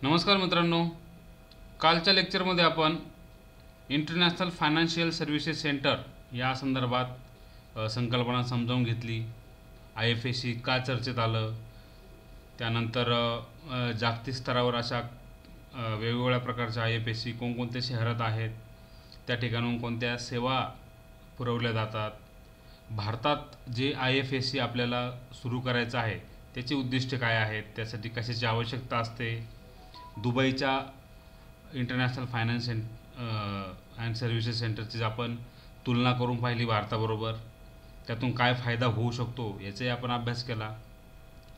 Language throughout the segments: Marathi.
नमस्कार मित्रांनो, कालच्या लेक्चरमध्ये आपण इंटरनॅशनल फायनान्शियल सर्व्हिसेस सेंटर या संदर्भात संकल्पना समजावून घेतली. IFSC का चर्चेत आलं, त्यानंतर जागतिक स्तरावर अशा वेगवेगळ्या प्रकारच्या IFSC कोणकोणत्या शहरात आहेत, त्या ठिकाणून कोणत्या सेवा पुरवल्या जातात, भारतात जे IFSC आपल्याला सुरू करायचं आहे त्याची उद्दिष्टे काय आहेत, त्यासाठी कशाची आवश्यकता असते, दुबईच्या इंटरनॅशनल फायनान्स अँड सर्व्हिसेस सेंटरची आपण तुलना करून पाहिली भारताबरोबर, त्यातून काय फायदा होऊ शकतो याचाही आपण अभ्यास केला.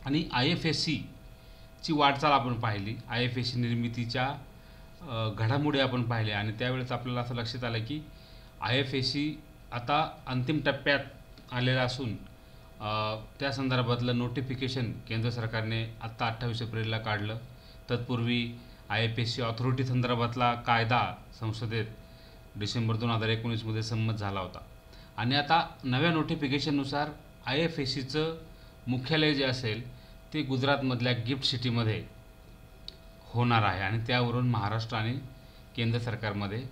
आणि IFSCची वाटचाल आपण पाहिली, IFSC निर्मितीच्या घडामोडी आपण पाहिल्या. आणि त्यावेळेस आपल्याला असं लक्षात आलं की IFSC आता अंतिम टप्प्यात आलेला असून त्या संदर्भातलं नोटिफिकेशन केंद्र सरकारने आत्ता 28 एप्रिलला काढलं. तत्पूर्वी IFSC ऑथॉरिटी संदर्भातला कायदा संसदेत डिसेंबर 2019 संमत झाला होता. आणि आता नव्या नोटिफिकेशननुसार IFSCचं मुख्यालय जे असेल ते गुजरातमधल्या गिफ्ट सिटीमध्ये होणार आहे. आणि त्यावरून महाराष्ट्र आणि केंद्र सरकारमध्ये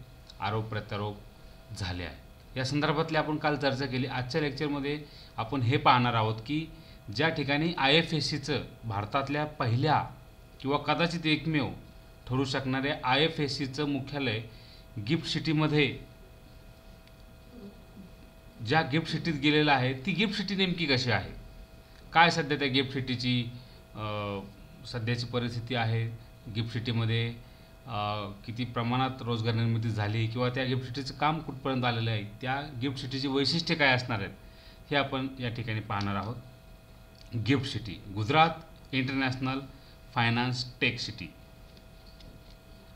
आरोप प्रत्यारोप झाले आहे. या संदर्भातली आपण काल चर्चा केली. आजच्या लेक्चरमध्ये आपण हे पाहणार आहोत की ज्या ठिकाणी IFSCचं भारतातल्या पहिल्या किंवा कदाचित एकमेव ठरू शकणाऱ्या IFSCचं मुख्यालय गिफ्ट सिटीमध्ये, ज्या गिफ्ट सिटीत गेलेलं आहे ती गिफ्ट सिटी नेमकी कशी आहे, काय सध्या त्या गिफ्ट सिटीची सध्याची परिस्थिती आहे, गिफ्ट सिटीमध्ये किती प्रमाणात रोजगार निर्मिती झाली किंवा त्या गिफ्ट सिटीचं काम कुठपर्यंत आलेलं आहे, त्या गिफ्ट सिटीची वैशिष्ट्ये काय असणार आहेत हे आपण या ठिकाणी पाहणार आहोत. GIFT city Gujarat international finance tech city.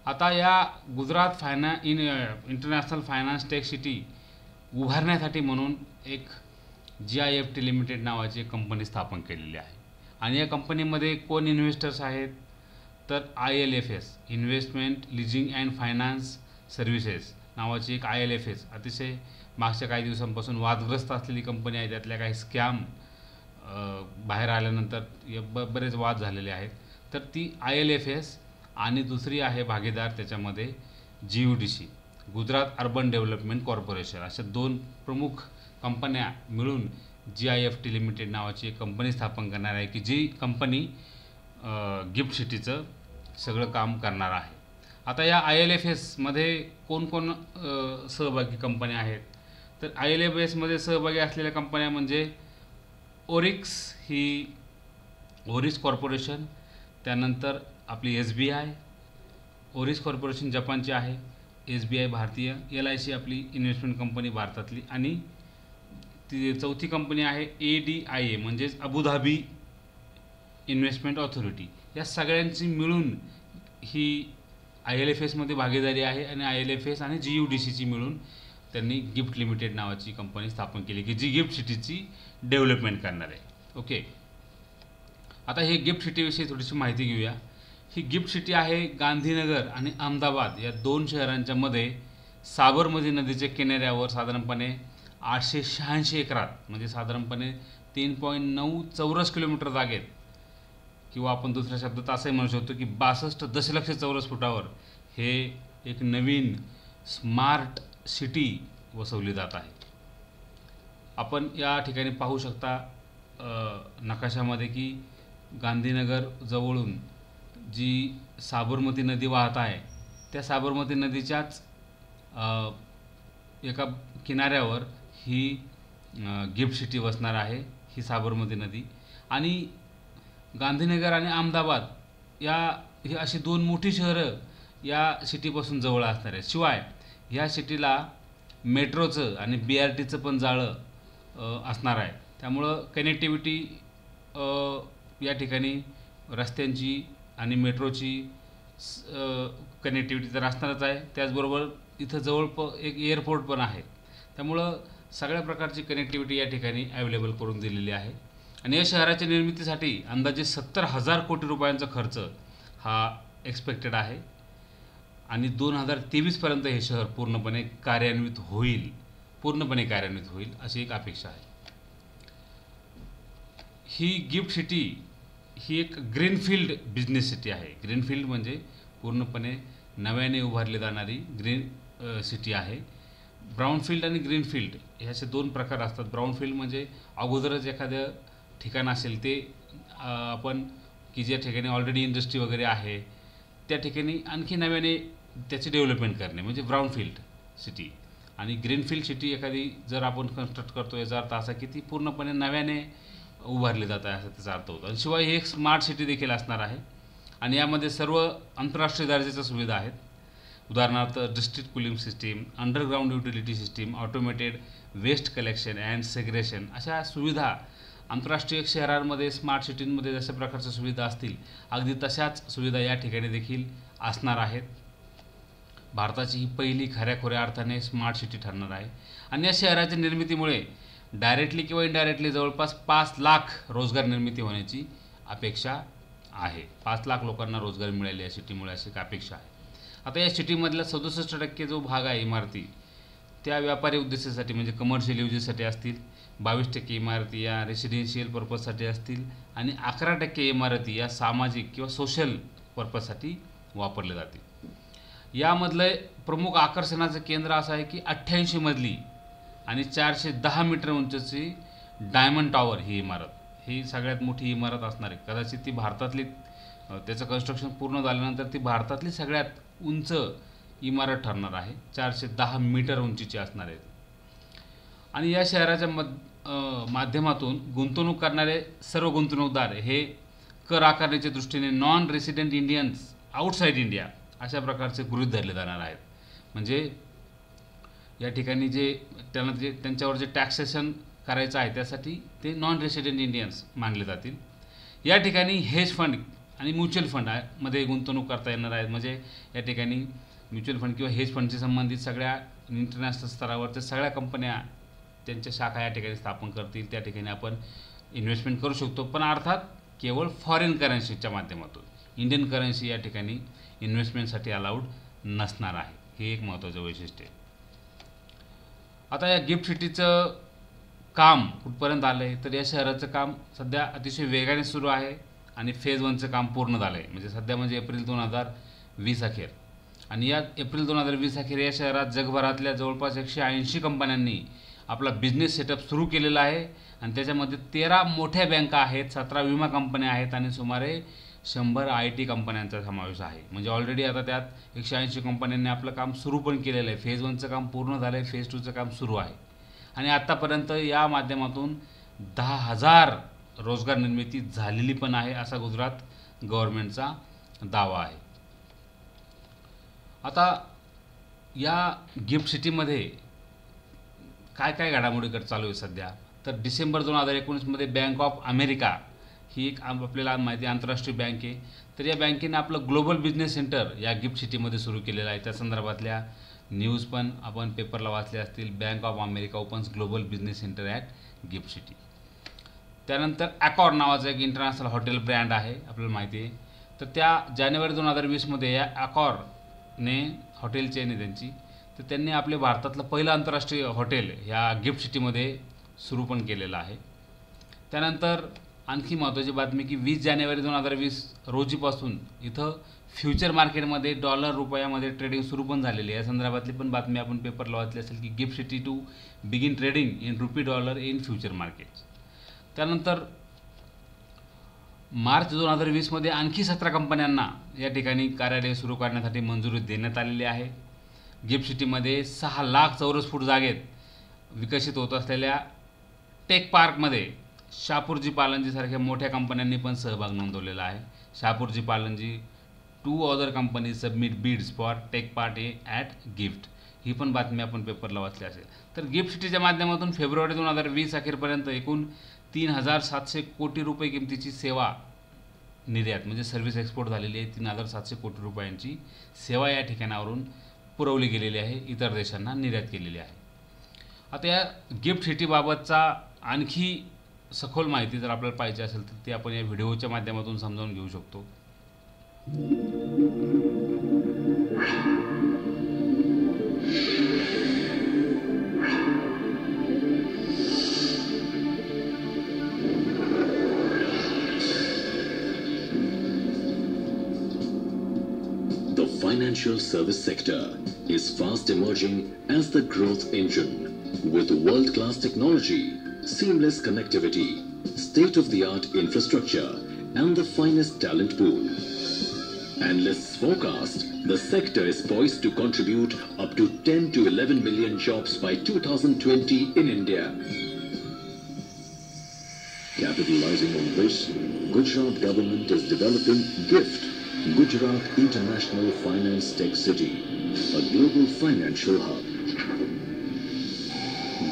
आता या Gujarat international finance tech city उभारण्यासाठी म्हणून एक GIFT लिमिटेड नावाची एक कंपनी स्थापन केलेली आहे. आणि या कंपनीमध्ये कोण इन्व्हेस्टर्स आहेत तर ILFS investment leasing and finance services नावाची एक ILFS अतिशय मागच्या काही दिवसांपासून वादग्रस्त असलेली कंपनी आहे. त्यातल्या काही स्कॅम बाहेर आल्यानंतर बरेच वाद झालेले आहेत. तर ती ILFS आणि दुसरी आहे भागीदार त्याच्यामध्ये GUDC Gujarat urban development corporation, अशा दोन प्रमुख कंपन्या मिळून GIFT लिमिटेड नावाची एक कंपनी स्थापन करणार आहे की जी कंपनी गिफ्ट सिटीचं सगळं काम करणार आहे. आता या ILFSमध्ये कोण सहभागी कंपन्या आहेत तर ILFSमध्ये सहभागी असलेल्या कंपन्या म्हणजे ओरिस कॉर्पोरेशन, त्यानंतर आपली SBI, ओरिस कॉर्पोरेशन जपानची आहे, SBI भारतीय, LIC आपली इन्व्हेस्टमेंट कंपनी भारतातली, आणि ती चौथी कंपनी आहे ADIA म्हणजेच अबुधाबी इन्व्हेस्टमेंट ऑथॉरिटी. या सगळ्यांची मिळून ही ILFSमध्ये भागीदारी आहे. आणि ILFS आणि GUDCची मिळून त्यांनी गिफ्ट लिमिटेड नावाची कंपनी स्थापन केली की जी गिफ्ट सिटीची डेव्हलपमेंट करणार आहे. ओके, आता हे गिफ्ट सिटीविषयी थोडीशी माहिती घेऊया. ही गिफ्ट सिटी आहे गांधीनगर आणि अहमदाबाद या दोन शहरांच्या मध्ये साबरमती नदीच्या किनाऱ्यावर साधारणपणे 886 एकरात म्हणजे साधारणपणे 3.9 चौरस किलोमीटर जागेत, किंवा आपण दुसऱ्या शब्दात असंही म्हणू शकतो की 62 दशलक्ष चौरस फुटावर हे एक नवीन स्मार्ट सिटी वसवली जात आहे. आपण या ठिकाणी पाहू शकता नकाशामध्ये की गांधीनगर जवळून जी साबरमती नदी वाहत आहे त्या साबरमती नदीच्याच एका किनाऱ्यावर ही गिफ्ट सिटी वसणार आहे, ही साबरमती नदी. आणि गांधीनगर आणि अहमदाबाद ही अशी दोन मोठी शहरं या सिटीपासून जवळ असणार आहेत. शिवाय ह्या सिटीला मेट्रोचं आणि BRTचं पण जाळं असणार आहे. त्यामुळं कनेक्टिव्हिटी या ठिकाणी रस्त्यांची आणि मेट्रोची कनेक्टिव्हिटी तर असणारच आहे. त्याचबरोबर इथं जवळ एक एअरपोर्ट पण आहे. त्यामुळं सगळ्या प्रकारची कनेक्टिव्हिटी या ठिकाणी अवेलेबल करून दिलेली आहे. आणि या शहराच्या निर्मितीसाठी अंदाजे 70,000 कोटी रुपयांचा खर्च हा एक्सपेक्टेड आहे. आणि 2023 पर्यंत हे शहर पूर्णपणे कार्यान्वित होईल अशी एक अपेक्षा आहे. ही गिफ्ट सिटी ही एक ग्रीनफील्ड बिझनेस सिटी आहे. ग्रीनफील्ड म्हणजे पूर्णपणे नव्याने उभारली जाणारी सिटी आहे. ब्राऊनफील्ड आणि ग्रीनफील्ड हे असे दोन प्रकार असतात. ब्राऊनफील्ड म्हणजे अगोदरच एखादं ठिकाण असेल ते आपण की ज्या ठिकाणी ऑलरेडी इंडस्ट्री वगैरे आहे त्या ठिकाणी आणखी नव्याने त्याची डेव्हलपमेंट करणे म्हणजे ब्राऊनफील्ड सिटी. आणि ग्रीनफील्ड सिटी एखादी जर आपण कन्स्ट्रक्ट करतो याचा अर्थ असा की ती पूर्णपणे नव्याने उभारली जात आहे असं त्याचा अर्थ होतो. आणि शिवाय ही एक स्मार्ट सिटी देखील असणार आहे आणि यामध्ये सर्व आंतरराष्ट्रीय दर्जाच्या सुविधा आहेत. उदाहरणार्थ district cooling system, underground utility system, automated waste collection and segregation अशा सुविधा आंतरराष्ट्रीय शहरांमध्ये स्मार्ट सिटींमध्ये जशा प्रकारच्या सुविधा असतील अगदी तशाच सुविधा या ठिकाणी देखील असणार आहेत. भारताची ही पहिली खऱ्याखुऱ्या अर्थाने स्मार्ट सिटी ठरणार आहे. आणि या शहराच्या निर्मितीमुळे डायरेक्टली किंवा इनडायरेक्टली जवळपास 5 लाख रोजगार निर्मिती होण्याची अपेक्षा आहे. 5 लाख लोकांना रोजगार मिळेल या सिटीमुळे अशी एक अपेक्षा आहे. आता या सिटीमधला 67% जो भाग आहे इमारती त्या व्यापारी उद्देशासाठी म्हणजे कमर्शियल युजेससाठी असतील. 22% इमारती या रेसिडेन्शियल पर्पजसाठी असतील आणि 11% इमारती या सामाजिक किंवा सोशल पर्पजसाठी वापरले जातील. यामधलं प्रमुख आकर्षणाचं केंद्र असं आहे की 88 मजली आणि 410 मीटर उंचीची डायमंड टॉवर ही इमारत, ही सगळ्यात मोठी इमारत असणार आहे. कदाचित ती भारतातली त्याचं कन्स्ट्रक्शन पूर्ण झाल्यानंतर ती भारतातली सगळ्यात उंच इमारत ठरणार आहे. 410 मीटर उंचीची असणार आहे. आणि या शहराच्या माध्यमातून गुंतवणूक करणारे सर्व गुंतवणूकदार हे कर आकारण्याच्या दृष्टीने non resident Indians outside India अशा प्रकारचे गृहीत धरले जाणार आहेत. म्हणजे या ठिकाणी त्यांच्यावर जे टॅक्सेशन करायचं आहे त्यासाठी ते नॉन रेसिडेंट इंडियन्स मानले जातील. या ठिकाणी हेज फंड आणि म्युच्युअल फंड मध्ये गुंतवणूक करता येणार आहे. म्हणजे या ठिकाणी म्युच्युअल फंड किंवा हेज फंडशी संबंधित सगळ्या इंटरनॅशनल स्तरावरच्या सगळ्या कंपन्या त्यांच्या शाखा या ठिकाणी स्थापन करतील. त्या ठिकाणी आपण इन्व्हेस्टमेंट करू शकतो, पण अर्थात केवळ फॉरेन करन्सीच्या माध्यमातून. इंडियन करन्सी या ठिकाणी इन्व्हेस्टमेंटसाठी अलाउड नसणार आहे. हे एक महत्त्वाचं वैशिष्ट्य आहे. आता या गिफ्ट सिटीचं काम कुठपर्यंत आलं आहे तर या शहराचं काम सध्या अतिशय वेगाने सुरू आहे आणि फेज 1चं काम पूर्ण झालं आहे. म्हणजे सध्या म्हणजे एप्रिल 2020 अखेर. आणि या एप्रिल 2020 अखेर या शहरात जगभरातल्या जवळपास 180 कंपन्यांनी आपला बिझनेस सेटअप सुरू केलेला आहे. आणि त्याच्यामध्ये 13 मोठ्या बँका आहेत, 17 विमा कंपन्या आहेत आणि सुमारे 100 IT कंपन्यांचा समावेश आहे. म्हणजे ऑलरेडी आता त्यात 180 कंपन्यांनी आपलं काम सुरू पण केलेलं आहे. फेज 1चं काम पूर्ण झालं आहे, फेज 2चं काम सुरू आहे. आणि आत्तापर्यंत या माध्यमातून 10,000 रोजगार निर्मिती झालेली पण आहे असा गुजरात गव्हर्नमेंटचा दावा आहे. आता या गिफ्ट सिटीमध्ये काय काय घडामोडी चालू आहे सध्या तर डिसेंबर 2019मध्ये बँक ऑफ अमेरिका ही एक आपल्याला माहिती आंतरराष्ट्रीय बँक आहे. तर या बँकेने आपलं ग्लोबल बिझनेस सेंटर या गिफ्ट सिटीमध्ये सुरू केलेलं आहे. त्या संदर्भातल्या न्यूज पण आपण पेपरला वाचल्या असतील. Bank of America opens global business centre at gift city. त्यानंतर ॲकॉर नावाचा एक इंटरनॅशनल हॉटेल ब्रँड आहे आपल्याला माहिती आहे. तर त्या जानेवारी 2020मध्ये या ॲकॉरने हॉटेल चेन आहे त्यांची, तर त्यांनी आपले भारतातलं पहिलं आंतरराष्ट्रीय हॉटेल ह्या गिफ्ट सिटीमध्ये सुरू पण केलेलं आहे. त्यानंतर आणखी महत्त्वाची बातमी की 20 जानेवारी 2020 रोजीपासून इथं फ्युचर मार्केटमध्ये डॉलर रुपयामध्ये ट्रेडिंग सुरू पण झालेली आहे. या संदर्भातली पण बातमी आपण पेपरला वाचली असेल की GIFT City to begin trading in rupee dollar in future market. त्यानंतर मार्च 2020मध्ये आणखी 17 कंपन्यांना या ठिकाणी कार्यालय सुरू करण्यासाठी मंजुरी देण्यात आलेली आहे. गिफ्ट सिटीमध्ये 6 लाख चौरस फूट जागेत विकसित होत असलेल्या टेक पार्कमध्ये शापूरजी पालनजीसारख्या मोठ्या कंपन्यांनी पण सहभाग नोंदवलेला आहे. Shapoorji Pallonji 2 other companies submit bids for take part at GIFT. ही पण बातमी आपण पेपरला वाचली असेल. तर गिफ्ट सिटीच्या माध्यमातून फेब्रुवारी 2020 अखेरपर्यंत एकूण 3,700 कोटी रुपये किमतीची सेवा निर्यात म्हणजे सर्व्हिस एक्सपोर्ट झालेली आहे. 3,700 कोटी रुपयांची सेवा या ठिकाणावरून पुरवली गेलेली आहे, इतर देशांना निर्यात केलेली आहे. आता या गिफ्ट सिटीबाबतचा आणखी सखोल माहिती जर आपल्याला पाहिजे असेल तर ती आपण या व्हिडिओच्या माध्यमातून समजावून घेऊ शकतो. financial service sector is fast emerging as the growth engine with world-class technology, seamless connectivity, state-of-the-art infrastructure, and the finest talent pool. Analysts forecast the sector is poised to contribute up to 10 to 11 million jobs by 2020 in India. Capitalizing on this, Gujarat government is developing GIFT, Gujarat International Finance Tech City, a global financial hub.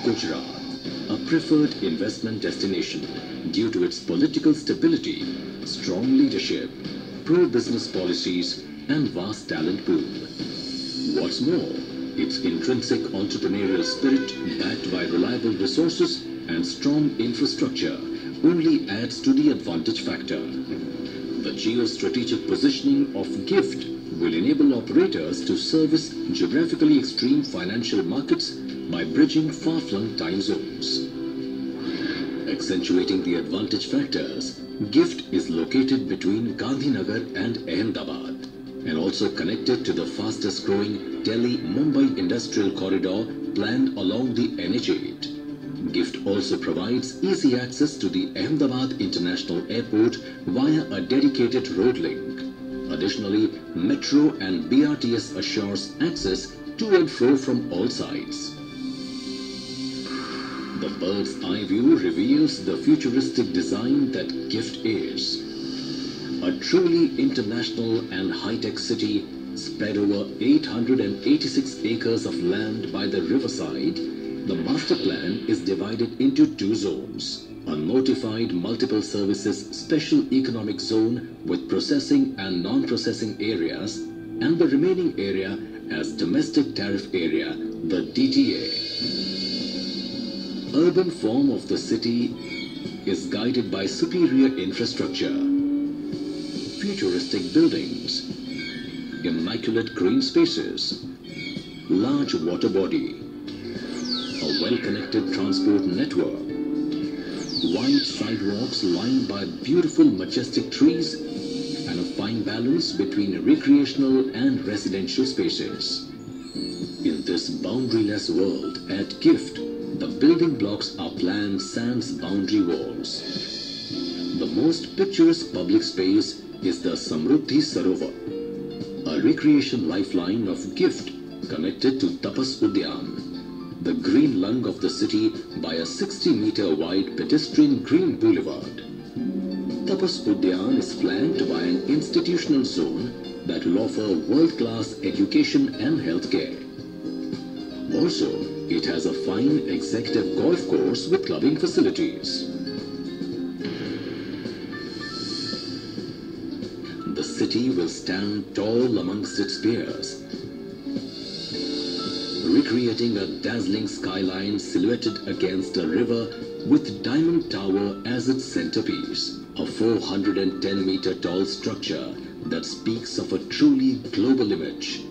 Gujarat, a preferred investment destination due to its political stability, strong leadership, pro-business policies, and vast talent pool. What's more, its intrinsic entrepreneurial spirit, backed by reliable resources and strong infrastructure, only adds to the advantage factor. The geostrategic positioning of GIFT will enable operators to service geographically extreme financial markets by bridging far-flung time zones. Accentuating the advantage factors, GIFT is located between Gandhinagar and Ahmedabad and also connected to the fastest growing Delhi-Mumbai industrial corridor planned along the NH8. GIFT also provides easy access to the Ahmedabad International Airport via a dedicated road link. Additionally, Metro and BRTS assures access to and fro from all sides. The bird's eye view reveals the futuristic design that GIFT is. A truly international and high-tech city spread over 886 acres of land by the riverside. The master plan is divided into two zones. A notified multiple services special economic zone with processing and non-processing areas, and the remaining area as domestic tariff area, the DTA. Urban form of the city is guided by superior infrastructure, futuristic buildings, immaculate green spaces, large water body, a well-connected transport network, wide sidewalks lined by beautiful majestic trees, and a fine balance between recreational and residential spaces. In this boundaryless world at GIFT, the building blocks are planned sans boundary walls. The most picturesque public space is the Samruddhi Sarovar, a recreation lifeline of GIFT connected to Tapas Udyan, the green lung of the city by a 60-meter wide pedestrian green boulevard. Tapas Udyan is flanked by an institutional zone that will offer world-class education and healthcare. Also, it has a fine executive golf course with clubbing facilities. The city will stand tall amongst its peers, recreating a dazzling skyline silhouetted against a river with Diamond Tower as its centerpiece, a 410-meter tall structure that speaks of a truly global image.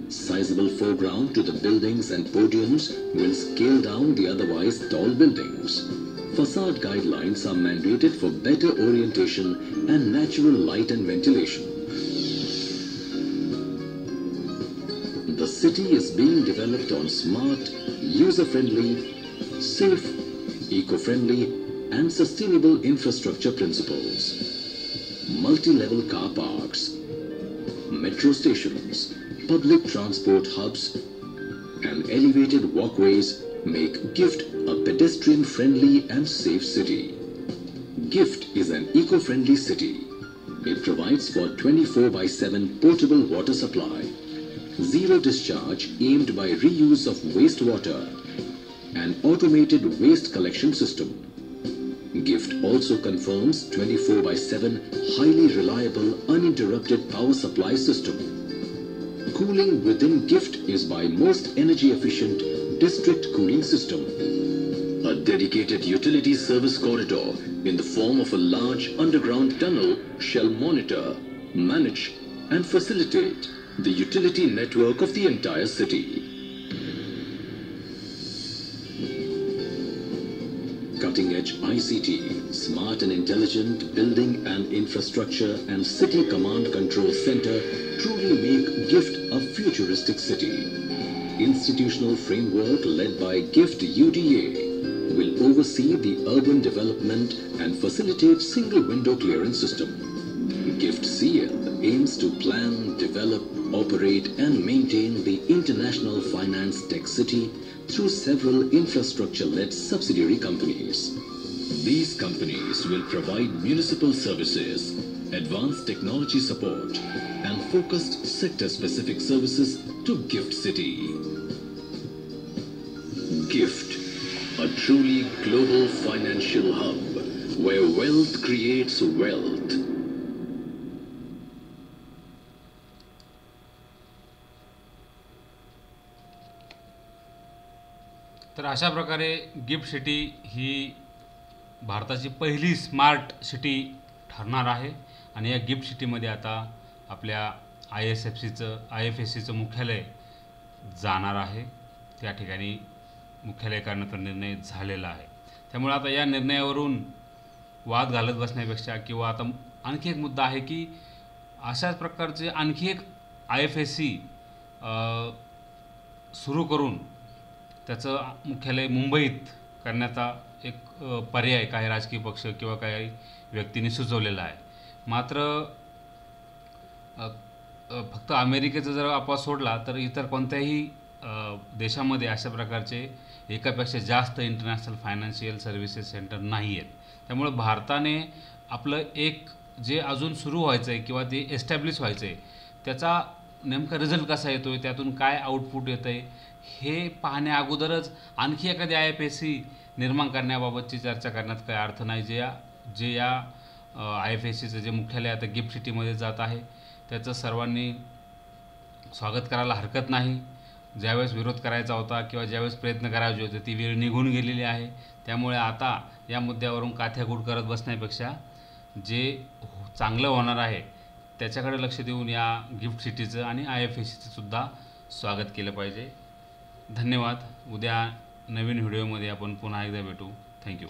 Sizable foreground to the buildings and podiums will scale down the otherwise tall buildings. Facade guidelines are mandated for better orientation and natural light and ventilation. The city is being developed on smart, user-friendly, safe, eco-friendly and sustainable infrastructure principles. Multi-level car parks, metro stations, public transport hubs and elevated walkways make GIFT a pedestrian-friendly and safe city. GIFT is an eco-friendly city. It provides for 24/7 portable water supply, zero discharge aimed by reuse of wastewater, and automated waste collection system. GIFT also confirms 24/7 highly reliable uninterrupted power supply system. Cooling within GIFT is by most energy efficient district cooling system. A dedicated utility service corridor in the form of a large underground tunnel shall monitor, manage and facilitate the utility network of the entire city. Cutting-edge cutting-edge ICT, smart and intelligent building and infrastructure and city command control center truly make GIFT a futuristic city. Institutional framework led by GIFT UDA will oversee the urban development and facilitate single window clearance system. GIFT CL aims to plan, develop, operate and maintain the international finance tech city through several infrastructure-led subsidiary companies. These companies will provide municipal services, advanced technology support and focused sector-specific services to GIFT City. GIFT, a truly global financial hub where wealth creates wealth. तर अशा प्रकारे गिफ्ट सिटी ही भारताची पहिली स्मार्ट सिटी ठरणार आहे आणि या गिफ्ट सिटीमध्ये आता आपल्या IFSCचं मुख्यालय जाणार आहे. त्या ठिकाणी मुख्यालय करण्याचा निर्णय झालेला आहे. त्यामुळे आता या निर्णयावरून वाद घालत बसण्यापेक्षा किंवा आता आणखी एक मुद्दा आहे की अशाच प्रकारचे आणखी एक IFSC सुरू करून त्याचं मुख्यालय मुंबईत करण्याचा एक पर्याय काही राजकीय पक्ष किंवा काही व्यक्तींनी सुचवलेला आहे. मात्र फक्त अमेरिकेचा जर अपवाद सोडला तर इतर कोणत्याही देशामध्ये अशा प्रकारचे एकापेक्षा जास्त इंटरनॅशनल फायनान्शियल सर्व्हिसेस सेंटर नाही आहेत. त्यामुळे भारताने आपलं एक जे अजून सुरू व्हायचं आहे किंवा ते एस्टॅब्लिश व्हायचं आहे त्याचा नेमका रिझल्ट कसा येतो आहे, त्यातून काय आउटपुट येतं आहे हे पाहण्या अगोदरच आणखी एखादी IFSC निर्माण करण्याबाबतची चर्चा करण्यात काही अर्थ नाही. जे या IFSCचं जे मुख्यालय आता गिफ्ट सिटीमध्ये जात आहे त्याचं सर्वांनी स्वागत करायला हरकत नाही. ज्यावेळेस विरोध करायचा होता किंवा ज्यावेळेस प्रयत्न करायचे होते ती वेळ निघून गेलेली आहे. त्यामुळे आता या मुद्द्यावरून काथ्याकूट करत बसण्यापेक्षा जे चांगलं होणार आहे त्याच्याकडे लक्ष देऊन या गिफ्ट सिटीचं आणि IFSCचं सुद्धा स्वागत केलं पाहिजे. धन्यवाद. उद्या नवीन व्हिडिओमध्ये आपण पुन्हा एकदा भेटू. थँक्यू.